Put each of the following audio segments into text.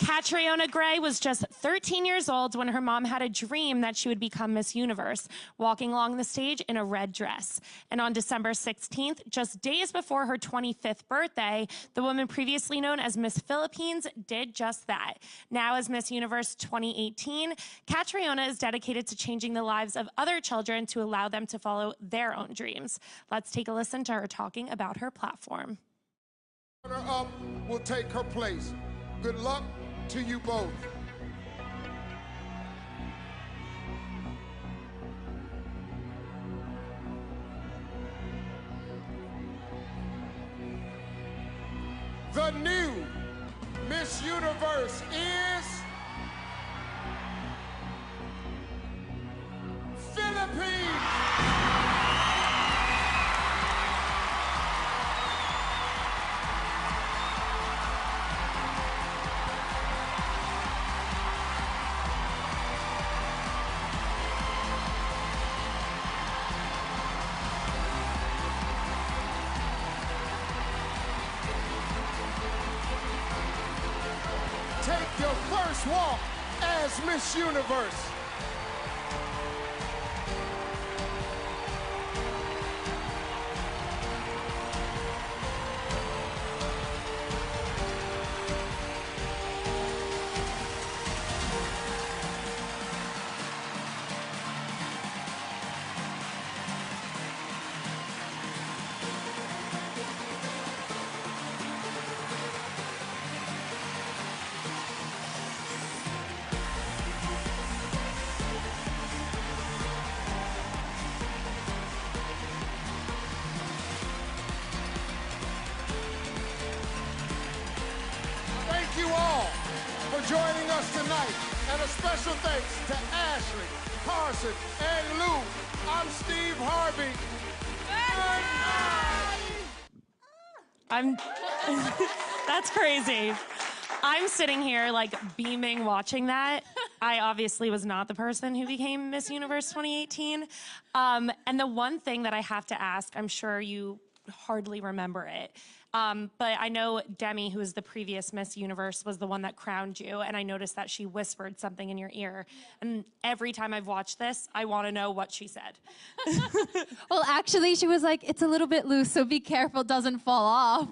Catriona Gray was just 13 years old when her mom had a dream that she would become Miss Universe, walking along the stage in a red dress. And on December 16th, just days before her 25th birthday, the woman previously known as Miss Philippines did just that. Now as Miss Universe 2018, Catriona is dedicated to changing the lives of other children to allow them to follow their own dreams. Let's take a listen to her talking about her platform. Runner-up will take her place. Good luck to you both. The new Miss Universe is Philippines. Take your first walk as Miss Universe. Thank you all for joining us tonight. And a special thanks to Ashley, Carson, and Lou. I'm Steve Harvey. That's crazy. I'm sitting here like beaming watching that. I obviously was not the person who became Miss Universe 2018. And the one thing that I have to ask, I'm sure you hardly remember it, but I know Demi, who was the previous Miss Universe, was the one that crowned you, and I noticed that she whispered something in your ear. And every time I've watched this, I want to know what she said. Well, actually, she was like, it's a little bit loose, so be careful it doesn't fall off.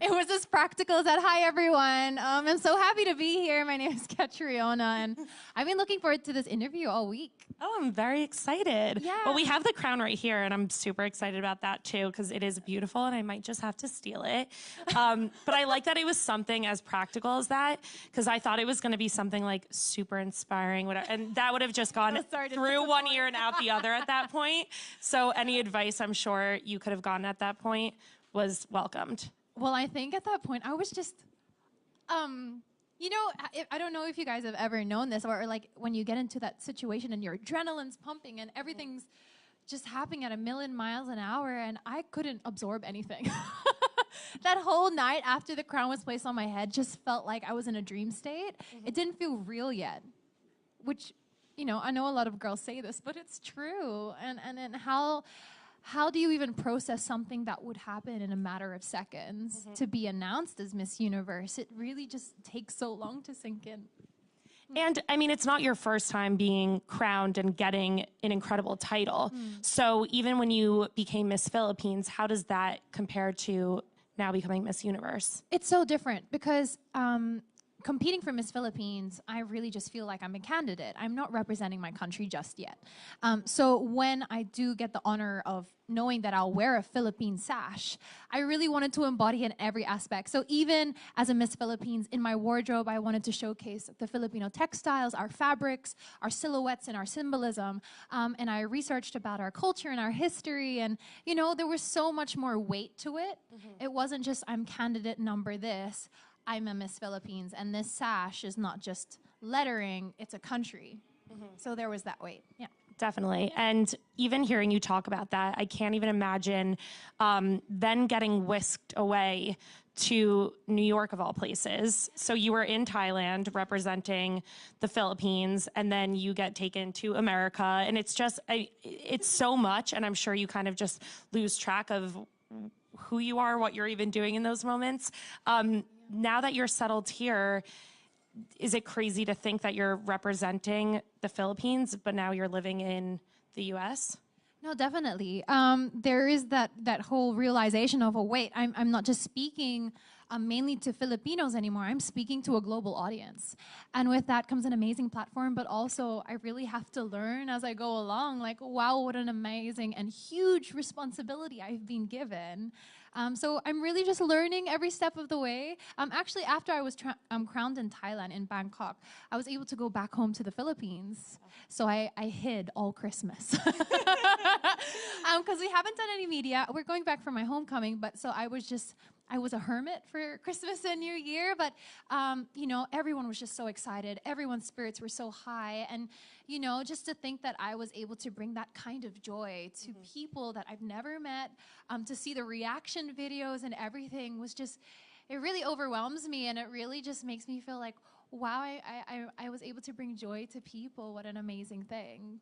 It was as practical as that. Hi, everyone. I'm so happy to be here. My name is Catriona, and I've been looking forward to this interview all week. Oh, I'm very excited. Yeah. Well, we have the crown right here, and I'm super excited about that, too, because it is beautiful, and I might just have to steal it. But I like that it was something as practical as that, because I thought it was going to be something, like, super inspiring, whatever, and that would have just gone through one ear and out the other at that point. So any advice I'm sure you could have gotten at that point was welcomed. Well, I think at that point, I was just, you know, I don't know if you guys have ever known this, or like when you get into that situation and your adrenaline's pumping and everything's just happening at 1,000,000 miles an hour, and I couldn't absorb anything. That whole night after the crown was placed on my head just felt like I was in a dream state. It didn't feel real yet, which, you know, I know a lot of girls say this, but it's true. And how do you even process something that would happen in a matter of seconds to be announced as Miss Universe? It really just takes so long to sink in. And I mean, it's not your first time being crowned and getting an incredible title. So even when you became Miss Philippines, how does that compare to now becoming Miss Universe? It's so different because competing for Miss Philippines, I really just feel like I'm a candidate. I'm not representing my country just yet. So when I do get the honor of knowing that I'll wear a Philippine sash, I really wanted to embody in every aspect. So even as a Miss Philippines, in my wardrobe, I wanted to showcase the Filipino textiles, our fabrics, our silhouettes, and our symbolism. And I researched about our culture and our history. And, you know, there was so much more weight to it. It wasn't just, I'm candidate number this. I'm a Miss Philippines, and this sash is not just lettering, it's a country. So there was that weight, yeah. Definitely. And even hearing you talk about that, I can't even imagine then getting whisked away to New York, of all places. So you were in Thailand representing the Philippines, and then you get taken to America. And it's just, it's so much, and I'm sure you kind of just lose track of who you are, what you're even doing in those moments. Now that you're settled here, is it crazy to think that you're representing the Philippines, but now you're living in the US? No, definitely. There is that whole realization of, oh, wait, I'm not just speaking mainly to Filipinos anymore. I'm speaking to a global audience. And with that comes an amazing platform, but also I really have to learn as I go along, like, wow, what an amazing and huge responsibility I've been given. So I'm really just learning every step of the way. Actually, after I was crowned in Thailand, in Bangkok, I was able to go back home to the Philippines. So I hid all Christmas. Because we haven't done any media. We're going back for my homecoming, but so I was a hermit for Christmas and New Year, but, you know, everyone was just so excited. Everyone's spirits were so high. And, you know, just to think that I was able to bring that kind of joy to people that I've never met, to see the reaction videos and everything was just, it really overwhelms me. And it really just makes me feel like, wow, I was able to bring joy to people. What an amazing thing.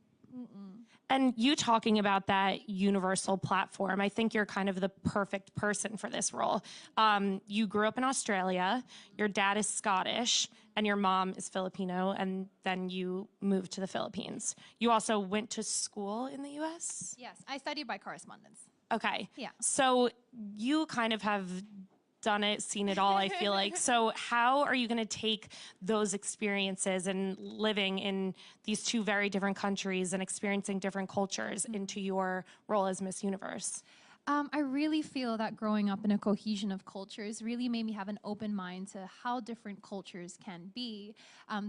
And you talking about that universal platform, I think you're kind of the perfect person for this role. You grew up in Australia, your dad is Scottish, and your mom is Filipino, and then you moved to the Philippines. You also went to school in the US? Yes, I studied by correspondence. Okay. Yeah. So you kind of have done it, seen it all, I feel like. So how are you going to take those experiences and living in these two very different countries and experiencing different cultures into your role as Miss Universe? I really feel that growing up in a cohesion of cultures really made me have an open mind to how different cultures can be,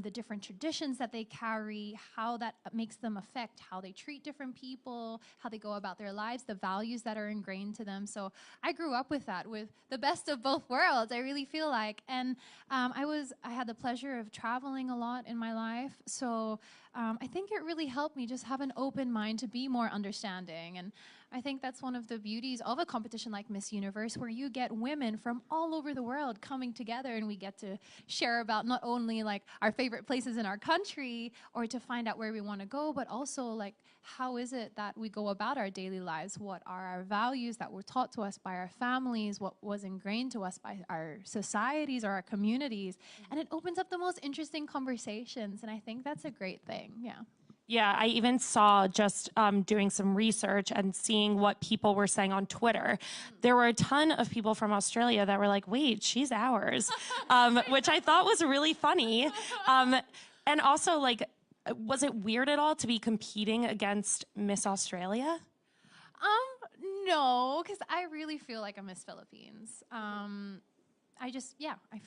the different traditions that they carry, how that makes them affect how they treat different people, how they go about their lives, the values that are ingrained to them. So I grew up with that, with the best of both worlds, I really feel like. And I had the pleasure of traveling a lot in my life. So I think it really helped me just have an open mind to be more understanding. And I think that's one of the beauties of a competition like Miss Universe, where you get women from all over the world coming together, and we get to share about not only like our favorite places in our country or to find out where we want to go, but also like how is it that we go about our daily lives? What are our values that were taught to us by our families? What was ingrained to us by our societies or our communities? And it opens up the most interesting conversations, and I think that's a great thing. Yeah. Yeah, I even saw just doing some research and seeing what people were saying on Twitter. There were a ton of people from Australia that were like, wait, she's ours, which I thought was really funny. And also, like, was it weird at all to be competing against Miss Australia? No, because I really feel like a Miss Philippines. I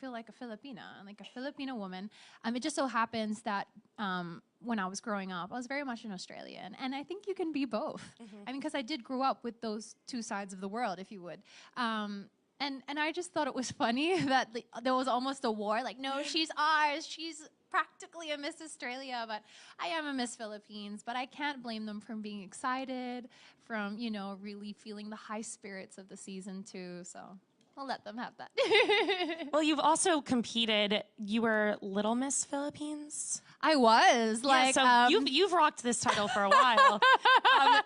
feel like a Filipina, like a Filipino woman. It just so happens that when I was growing up, I was very much an Australian. And I think you can be both. I mean, because I did grow up with those two sides of the world, if you would. And I just thought it was funny that there was almost a war. Like, no, she's ours. She's practically a Miss Australia, but I am a Miss Philippines. But I can't blame them from being excited, from, you know, really feeling the high spirits of the season too. So I'll let them have that. Well, you've also competed. You were Little Miss Philippines. I was like, yeah, so you've rocked this title for a while.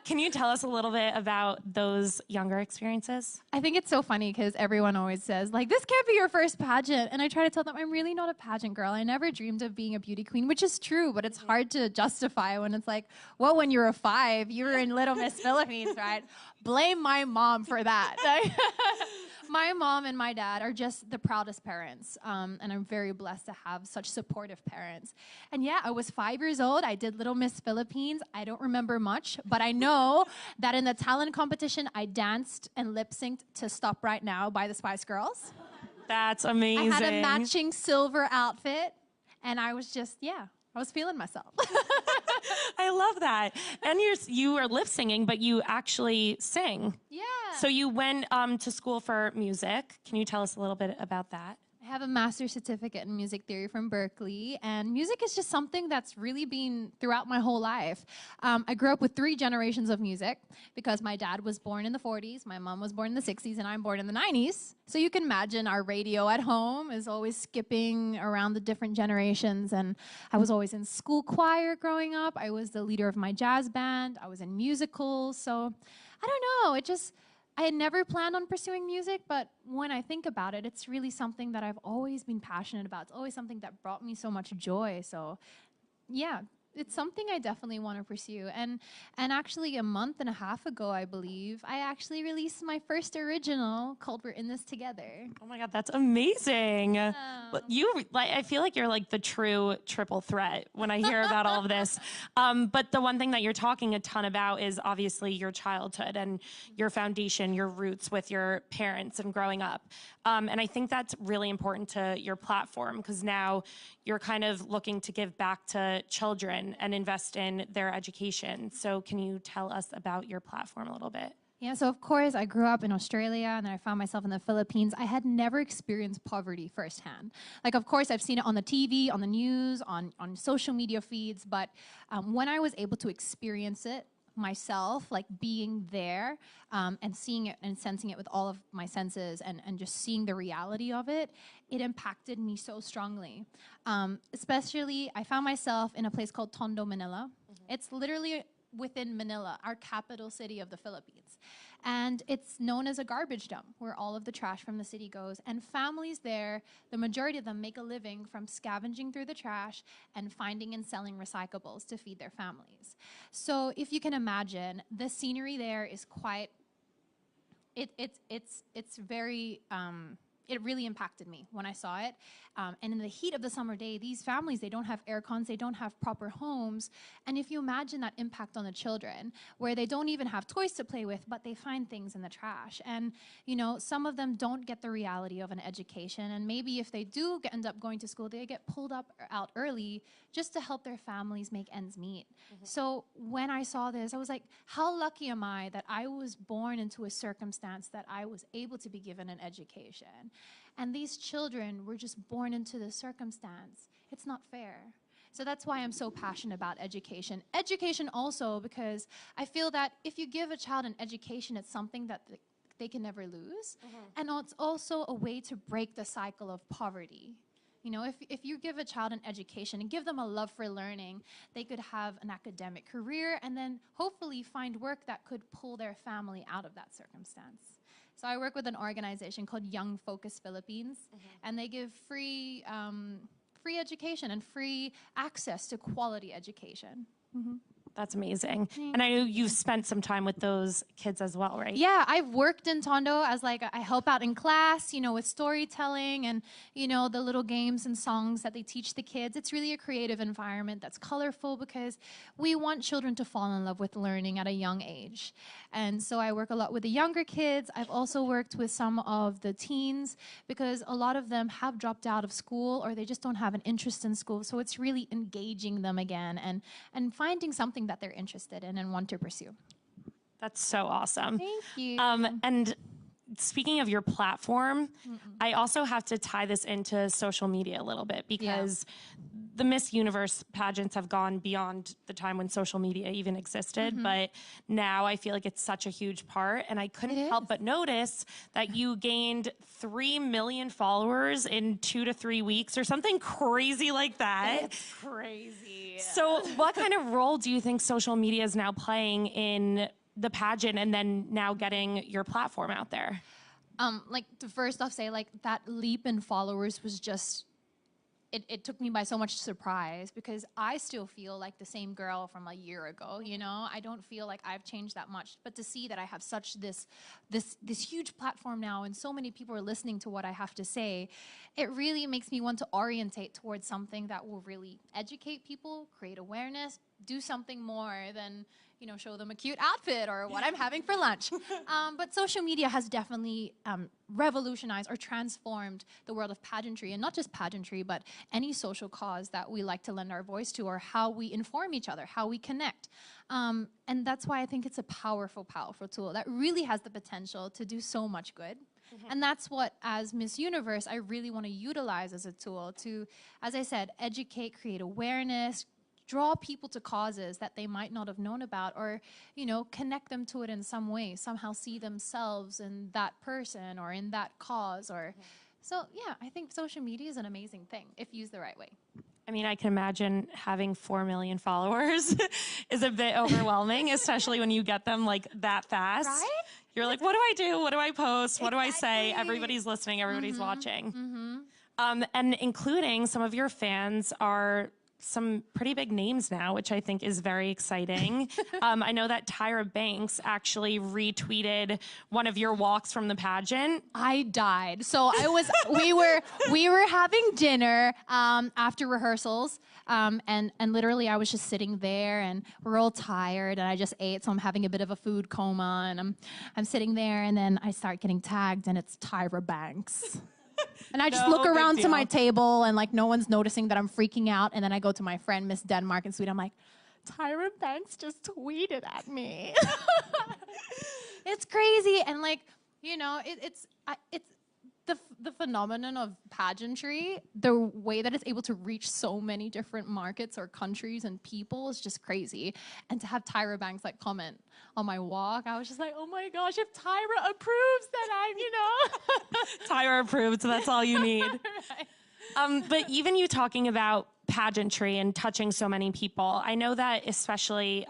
Can you tell us a little bit about those younger experiences? I think it's so funny because everyone always says, like, this can't be your first pageant. And I try to tell them I'm really not a pageant girl. I never dreamed of being a beauty queen, which is true, but it's hard to justify when it's like, well, when you were 5, you were in Little Miss Philippines, right? Blame my mom for that. My mom and my dad are just the proudest parents, and I'm very blessed to have such supportive parents. And yeah, I was 5 years old. I did Little Miss Philippines. I don't remember much, but I know that in the talent competition, I danced and lip-synced to Stop Right Now by the Spice Girls. That's amazing. I had a matching silver outfit, and I was just, I was feeling myself. I love that. And you are lip singing, but you actually sing. Yeah. So you went to school for music. Can you tell us a little bit about that? I have a master's certificate in music theory from Berkeley, and music is just something that's really been throughout my whole life. I grew up with 3 generations of music because my dad was born in the 40s, my mom was born in the 60s, and I'm born in the 90s. So you can imagine our radio at home is always skipping around the different generations, and I was always in school choir growing up. I was the leader of my jazz band. I was in musicals. So I don't know, I had never planned on pursuing music, but when I think about it, it's really something that I've always been passionate about. It's always something that brought me so much joy. So, yeah, it's something I definitely want to pursue. And actually, a month and a half ago, I believe, I actually released my first original called "We're in This Together." Oh my God, that's amazing. But I feel like you're like the true triple threat when I hear about all of this. But the one thing that you're talking a ton about is obviously your childhood and your foundation, your roots with your parents and growing up. And I think that's really important to your platform because now you're kind of looking to give back to children and invest in their education. So can you tell us about your platform a little bit? Yeah, so of course, I grew up in Australia and then I found myself in the Philippines. I had never experienced poverty firsthand. Like, of course, I've seen it on the TV, on the news, on social media feeds, but when I was able to experience it myself, like being there and seeing it and sensing it with all of my senses and just seeing the reality of it, it impacted me so strongly. Especially, I found myself in a place called Tondo, Manila. It's literally within Manila, our capital city of the Philippines. And it's known as a garbage dump where all of the trash from the city goes. And families there, the majority of them make a living from scavenging through the trash and finding and selling recyclables to feed their families. So if you can imagine, the scenery there is quite, it's very, it really impacted me when I saw it. And in the heat of the summer day, these families, they don't have air cons, they don't have proper homes. And if you imagine that impact on the children, where they don't even have toys to play with, but they find things in the trash. And, you know, some of them don't get the reality of an education. And maybe if they do end up going to school, they get pulled out early just to help their families make ends meet. So when I saw this, I was like, how lucky am I that I was born into a circumstance that I was able to be given an education? And these children were just born into this circumstance. It's not fair. So that's why I'm so passionate about education. Education also because I feel that if you give a child an education, it's something that they can never lose. And it's also a way to break the cycle of poverty. You know, if you give a child an education and give them a love for learning, they could have an academic career and then hopefully find work that could pull their family out of that circumstance. So I work with an organization called Young Focus Philippines, and they give free education and free access to quality education. That's amazing. And I know you've spent some time with those kids as well, right? Yeah, I've worked in Tondo as like, I help out in class, you know, with storytelling and, you know, the little games and songs that they teach the kids. It's really a creative environment that's colorful because we want children to fall in love with learning at a young age. And so I work a lot with the younger kids. I've also worked with some of the teens because a lot of them have dropped out of school or they just don't have an interest in school. So it's really engaging them again and finding something that they're interested in and want to pursue. That's so awesome. Thank you. And speaking of your platform, I also have to tie this into social media a little bit because the Miss Universe pageants have gone beyond the time when social media even existed, but now I feel like it's such a huge part. And I couldn't help but notice that you gained 3 million followers in 2 to 3 weeks or something crazy like that. It's crazy. So what kind of role do you think social media is now playing in the pageant and then now getting your platform out there? Like to first off say like that leap in followers was just, it took me by so much surprise because I still feel like the same girl from a year ago, you know? I don't feel like I've changed that much, but to see that I have such this huge platform now and so many people are listening to what I have to say, it really makes me want to orientate towards something that will really educate people, create awareness, do something more than, you know, show them a cute outfit or what I'm having for lunch. But social media has definitely revolutionized or transformed the world of pageantry, and not just pageantry, but any social cause that we like to lend our voice to or how we inform each other, how we connect. And that's why I think it's a powerful, powerful tool that really has the potential to do so much good. And that's what, as Miss Universe, I really want to utilize as a tool to, as I said, educate, create awareness, draw people to causes that they might not have known about or, you know, connect them to it in some way, somehow see themselves in that person or in that cause or, so yeah, I think social media is an amazing thing if used the right way. I mean, I can imagine having 4 million followers is a bit overwhelming, especially when you get them like that fast. Right? You're like, what do I do? What do I post? What do I say? Everybody's listening. Everybody's watching. And including some of your fans are some pretty big names now, which I think is very exciting. I know that Tyra Banks actually retweeted one of your walks from the pageant. I died. So we were having dinner after rehearsals, and literally I was just sitting there, and we're all tired, and I just ate, so I'm having a bit of a food coma, and I'm sitting there, and then I start getting tagged, and it's Tyra Banks. And I just look around to my table, and like no one's noticing that I'm freaking out. And then I go to my friend, Miss Denmark in Sweden. I'm like, Tyra Banks just tweeted at me. It's crazy. And like, you know, it's the phenomenon of pageantry, the way that it's able to reach so many different markets or countries and people is just crazy. And to have Tyra Banks like comment on my walk, I was just like, oh my gosh, if Tyra approves, then I'm, you know. Tyra approved, so that's all you need. Right. But even you talking about pageantry and touching so many people, I know that especially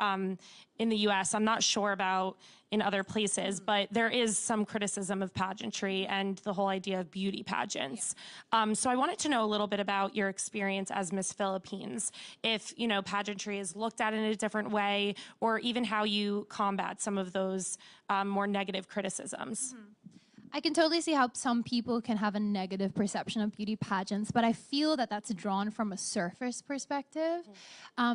in the US, I'm not sure about in other places, but there is some criticism of pageantry and the whole idea of beauty pageants. Yeah. So I wanted to know a little bit about your experience as Miss Philippines, if, you know, pageantry is looked at in a different way, or even how you combat some of those more negative criticisms. Mm-hmm. I can totally see how some people can have a negative perception of beauty pageants, but I feel that that's drawn from a surface perspective.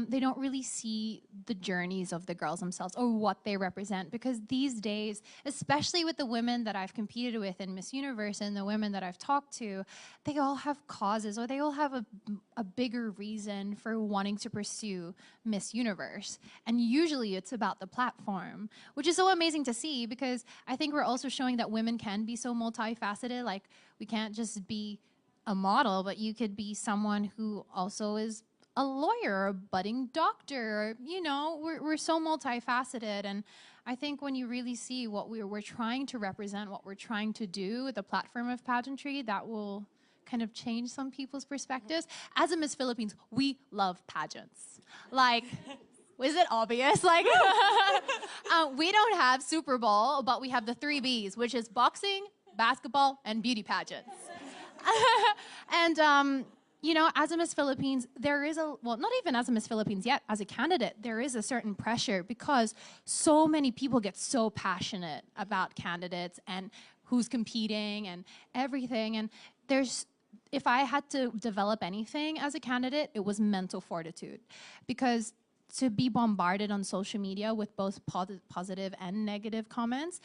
They don't really see the journeys of the girls themselves or what they represent, because these days, especially with the women that I've competed with in Miss Universe and the women that I've talked to, they all have causes, or they all have a bigger reason for wanting to pursue Miss Universe. And usually it's about the platform, which is so amazing to see, because I think we're also showing that women can be so multifaceted. Like, we can't just be a model, but you could be someone who also is a lawyer or a budding doctor, or, you know, we're so multifaceted. And I think when you really see what we're trying to represent, what we're trying to do with the platform of pageantry, that will kind of change some people's perspectives. As a Miss Philippines, we love pageants. Like, is it obvious? Like, we don't have Super Bowl, but we have the 3 Bs, which is boxing, basketball, and beauty pageants. And, you know, as a Miss Philippines, there is well, not even as a Miss Philippines yet, as a candidate, there is a certain pressure, because so many people get so passionate about candidates and who's competing and everything. And if I had to develop anything as a candidate, it was mental fortitude, because to be bombarded on social media with both positive and negative comments,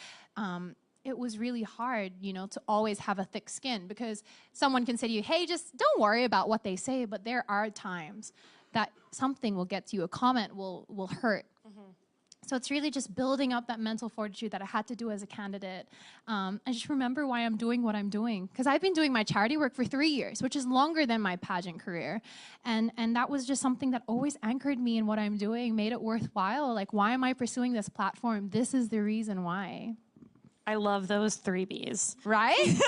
it was really hard, you know, to always have a thick skin, because someone can say to you, hey, just don't worry about what they say, but there are times that something will get to you, a comment will hurt. Mm-hmm. So it's really just building up that mental fortitude that I had to do as a candidate. And just remember why I'm doing what I'm doing. Because I've been doing my charity work for 3 years, which is longer than my pageant career. And that was just something that always anchored me in what I'm doing, made it worthwhile. Like, why am I pursuing this platform? This is the reason why. I love those 3 Bs. Right?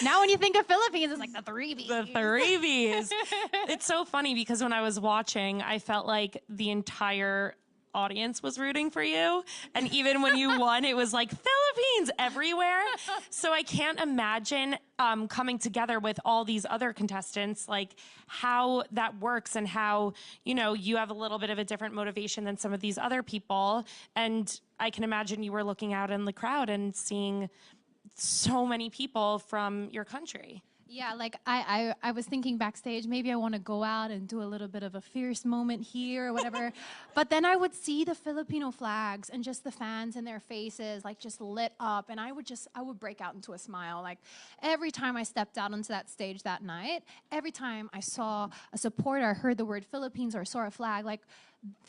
Now when you think of Philippines, it's like the 3 Bs. The 3 Bs. It's so funny, because when I was watching, I felt like the entire audience was rooting for you. And even when you won, it was like Philippines everywhere. So I can't imagine coming together with all these other contestants, like how that works, and how, you know, you have a little bit of a different motivation than some of these other people. And I can imagine you were looking out in the crowd and seeing so many people from your country. Yeah, like I was thinking backstage, maybe I want to go out and do a little bit of a fierce moment here or whatever. But then I would see the Filipino flags and just the fans and their faces like just lit up, and I would break out into a smile. Like, every time I stepped out onto that stage that night, every time I saw a supporter, heard the word Philippines or saw a flag, like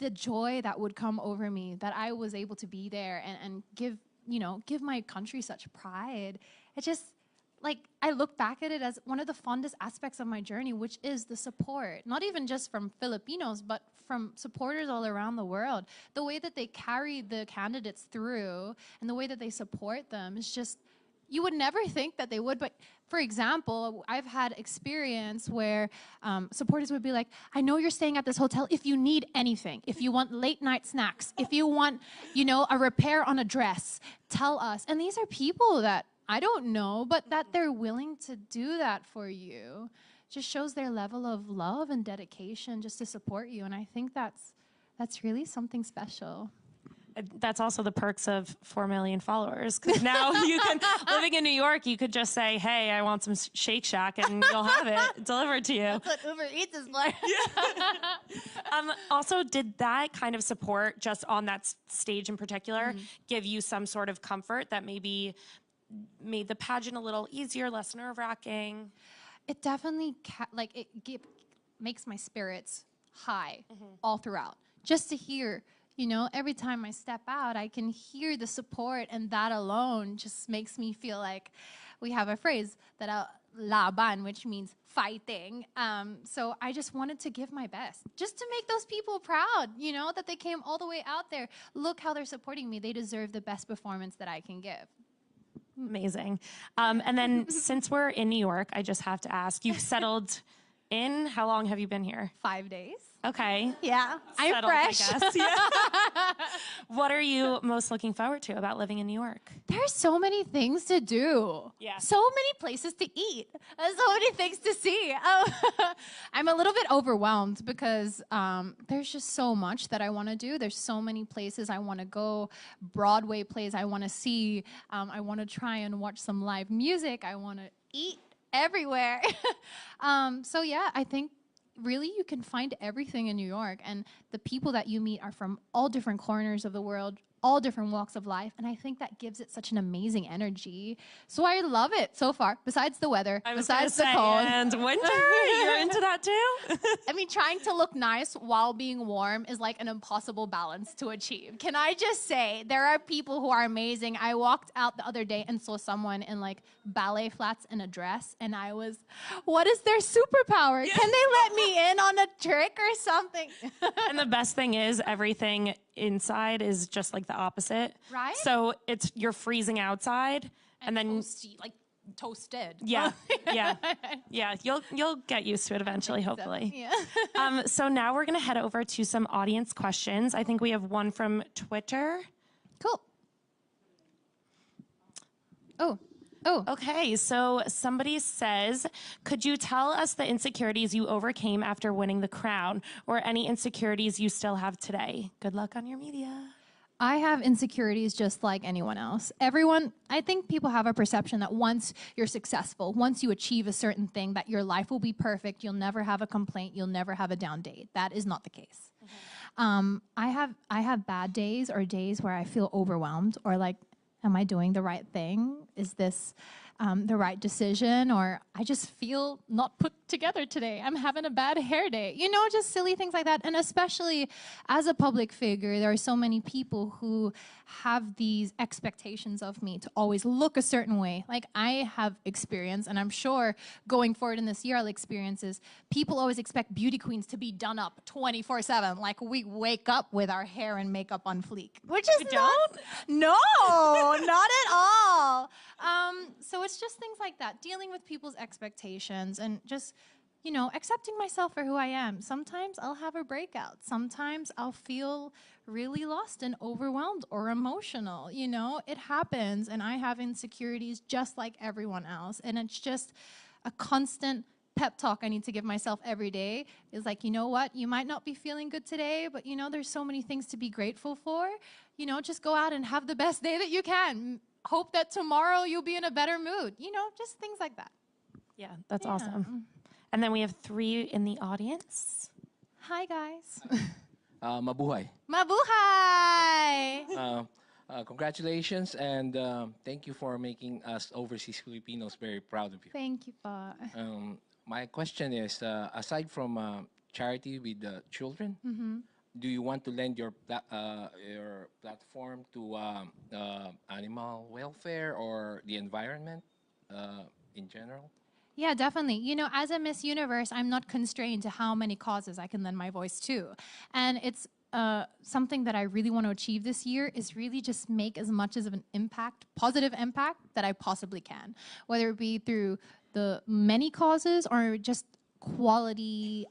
the joy that would come over me that I was able to be there and give my country such pride. It just, like, I look back at it as one of the fondest aspects of my journey, which is the support, not even just from Filipinos, but from supporters all around the world. The way that they carry the candidates through and the way that they support them is just, you would never think that they would, but for example, I've had experience where supporters would be like, I know you're staying at this hotel if you need anything, if you want late night snacks, if you want, you know, a repair on a dress, tell us. And these are people that I don't know, but that they're willing to do that for you just shows their level of love and dedication just to support you. And I think that's really something special. That's also the perks of 4 million followers. Because now you can, living in New York, you could just say, hey, I want some Shake Shack, and you'll have it delivered to you. That's what Uber Eats is for. Also, did that kind of support just on that stage in particular give you some sort of comfort that maybe made the pageant a little easier, less nerve-wracking? It definitely, makes my spirits high all throughout. Just to hear, you know, every time I step out, I can hear the support, and that alone just makes me feel like we have a phrase that laban, which means fighting. So I just wanted to give my best, just to make those people proud, you know, that they came all the way out there. Look how they're supporting me. They deserve the best performance that I can give. Amazing. And then since we're in New York, I just have to ask, you've settled in, how long have you been here? 5 days. Okay. Yeah, I'm Settled, fresh. I guess. Yeah. What are you most looking forward to about living in New York? There's so many things to do. Yeah. So many places to eat. There's so many things to see. I'm a little bit overwhelmed because there's just so much that I want to do. There's so many places I want to go, Broadway plays I want to see. I want to try and watch some live music. I want to eat everywhere. So yeah, I think really you can find everything in New York, and the people that you meet are from all different corners of the world, all different walks of life, and I think that gives it such an amazing energy. So I love it so far, besides the weather, besides the cold. And winter, you're into that too? I mean, trying to look nice while being warm is like an impossible balance to achieve. Can I just say, there are people who are amazing. I walked out the other day and saw someone in like ballet flats and a dress, and I was, what is their superpower? Yeah. Can they let me in on a trick or something? And the best thing is everything inside is just like the opposite. Right? So you're freezing outside and then toasty, like toasted. Yeah. Yeah. Yeah. You'll get used to it eventually, hopefully. So. Yeah. So now we're going to head over to some audience questions. I think we have one from Twitter. Cool. Oh. Okay, so somebody says, could you tell us the insecurities you overcame after winning the crown, or any insecurities you still have today? Good luck on your media. I have insecurities just like anyone else. I think people have a perception that once you're successful, once you achieve a certain thing, that your life will be perfect, you'll never have a complaint, you'll never have a down day. That is not the case. I have bad days, or days where I feel overwhelmed, or like, am I doing the right thing? Is this the right decision? Or I just feel not put together today. I'm having a bad hair day. You know, just silly things like that. And especially as a public figure, there are so many people who have these expectations of me to always look a certain way. Like I have experience, and I'm sure going forward in this year I'll experience is people always expect beauty queens to be done up 24/7. Like we wake up with our hair and makeup on fleek, which is no, not at all. So it's just things like that, dealing with people's expectations and just, you know, accepting myself for who I am. Sometimes I'll have a breakout. Sometimes I'll feel really lost and overwhelmed or emotional. You know, it happens, and I have insecurities just like everyone else. And it's just a constant pep talk I need to give myself every day. Is like, you know what, you might not be feeling good today, but you know, there's so many things to be grateful for. You know, just go out and have the best day that you can. Hope that tomorrow you'll be in a better mood. You know, just things like that. Yeah, that's awesome. And then we have 3 in the audience. Hi, guys. Mabuhay. Mabuhay! Congratulations, and thank you for making us overseas Filipinos very proud of you. Thank you, Pa. My question is, aside from charity with the children, do you want to lend your platform to animal welfare or the environment in general? Yeah, definitely. You know, as a Miss Universe, I'm not constrained to how many causes I can lend my voice to. And it's something that I really want to achieve this year is really just make as much of an impact, positive impact, that I possibly can. Whether it be through the many causes or just quality,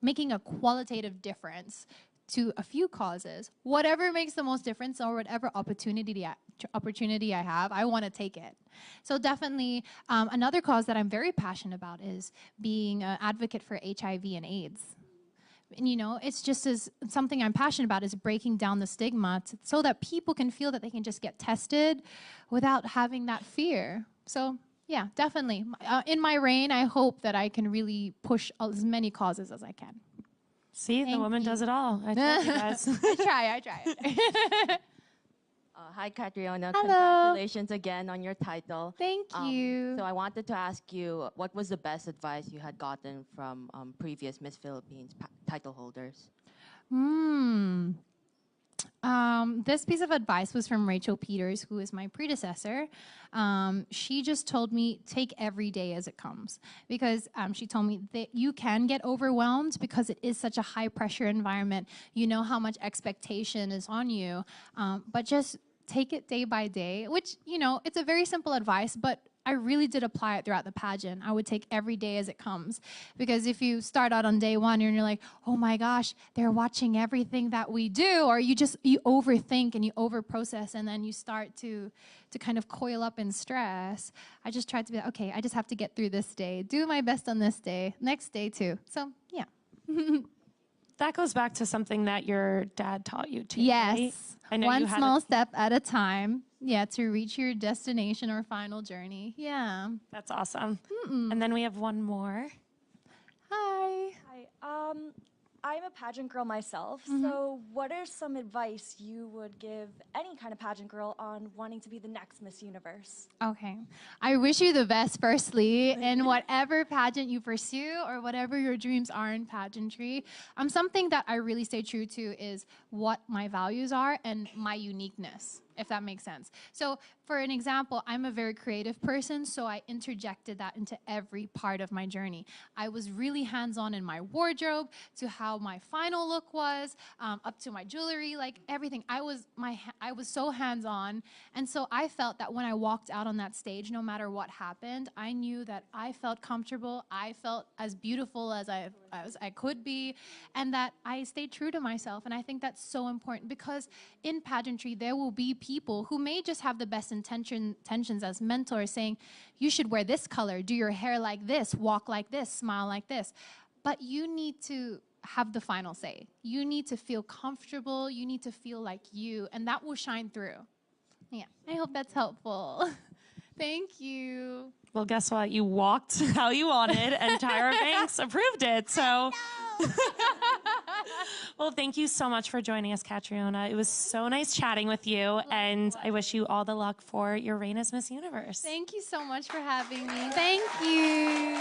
making a qualitative difference to a few causes. Whatever makes the most difference or whatever opportunity I have, I want to take it. So definitely another cause that I'm very passionate about is being an advocate for HIV and AIDS. And you know, it's just as something I'm passionate about is breaking down the stigma so that people can feel that they can just get tested without having that fear. So yeah, definitely. In my reign, I hope that I can really push as many causes as I can. See, the woman does it all. I told you guys. I try. Hi, Catriona. Hello. Congratulations again on your title. Thank you. So I wanted to ask you, what was the best advice you had gotten from previous Miss Philippines title holders? This piece of advice was from Rachel Peters, who is my predecessor. She just told me, take every day as it comes. Because she told me that you can get overwhelmed because it is such a high pressure environment. You know how much expectation is on you, but just take it day by day, which, you know, it's a very simple advice, but I really did apply it throughout the pageant. I would take every day as it comes. Because if you start out on day one and you're like, oh my gosh, they're watching everything that we do, or you overthink and you overprocess and then you start to kind of coil up in stress. I just tried to be like, okay, I just have to get through this day, do my best on this day, next day too. So yeah. That goes back to something that your dad taught you too, Yes. right? I know One small step at a time. Yeah, to reach your destination or final journey. Yeah. That's awesome. And then we have one more. Hi. Hi. I'm a pageant girl myself, so what are some advice you would give any kind of pageant girl on wanting to be the next Miss Universe? Okay. I wish you the best, firstly, in whatever pageant you pursue or whatever your dreams are in pageantry. Something that I really stay true to is what my values are and my uniqueness, if that makes sense. So for an example, I'm a very creative person, so I interjected that into every part of my journey. I was really hands-on in my wardrobe, to how my final look was, up to my jewelry, like everything. I was so hands-on, and so I felt that when I walked out on that stage, no matter what happened, I knew that I felt comfortable, I felt as beautiful as I could be, and that I stayed true to myself. And I think that's so important, because in pageantry, there will be people who may just have the best intentions as mentors, saying, you should wear this color, do your hair like this, walk like this, smile like this. But you need to have the final say. You need to feel comfortable, you need to feel like you, and that will shine through. Yeah, I hope that's helpful. Thank you. Well, guess what? You walked how you wanted, and Tyra Banks approved it. So, well, thank you so much for joining us, Catriona. It was so nice chatting with you, and I wish you all the luck for your reign as Miss Universe. Thank you so much for having me. Thank you.